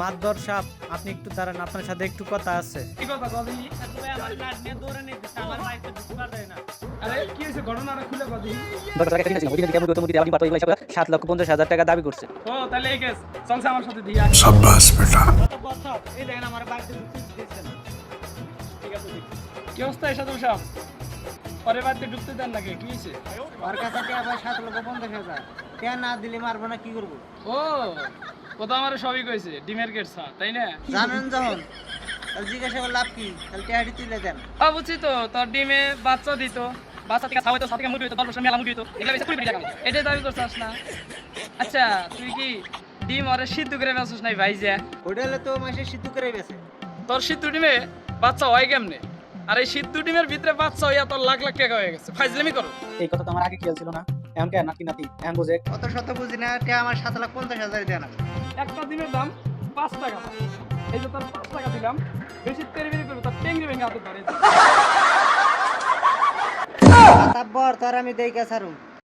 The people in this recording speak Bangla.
মাতবর সাহেব, আপনি একটু দাঁড়ান, আপনার সাথে একটু কথা আছে। কি কথা কবি? আরে কি হয়েছে, ঘটনাটা খুলে কবি। 7,50,000 টাকা দাবি করছে। ও তাহলে এই কেস চলছে আমার সাথে দিয়া। शाबाश बेटा। এই দেখেন আমার বাড়িতে ঢুকতে দিচ্ছেন না। ঠিক আছে ঠিক। কি অবস্থা এসব সব? পরে বাড়িতে ঢুকতে দেন নাকি? কি হয়েছে? ওর কাছে টাকা পায় 7,50,000 টাকা না দিলে মারবো না, কি করবো? ও কথা আমার সবই কইছে, ডিমের গেট স্যার তাই না? জানেন যখন তাহলে জিজ্ঞাসা করে লাভ কি? তাহলে টাকাটি তুলে দেন। বুঝছি তো, তোর ডিমে বাচ্চা দিত, বাচ্চা থেকে ছাওয়াইতো, সাথে মুরগি হইতো, 10 বছর মেলা মুরগি হইতো, এগুলো বেশি 20 টাকা। এটাই দাবি করছস না? আচ্ছা তুই কি ডিম আরে সিদ্ধ করে বেচছস নাই ভাই? যা ওইটা হলে তো মাসে সিদ্ধ করে গেছে। তোর সিদ্ধ ডিমে বাচ্চা হয় কেমনে? আর এই সিদ্ধ ডিমের ভিতরে বাচ্চা হইয়া তোর লাখ লাখ টাকা হয়ে গেছে। ফাইজলামি করো। এই কথা তো আমার আগে খেয়াল ছিল না। এখন কেন নাতি নাতি এখন বুঝে? অত শত বুঝি না, টাকা আমার 7,50,000 দেন। একটা ডিমের দাম 5 টাকা। এই যে তোর 5 টাকা দিলাম, বেশি তেরি বেরি করবো, তোর টেঙ্গি ভেঙে হাতে ধরে। তারপর তোর আমি দেই কে সারুম।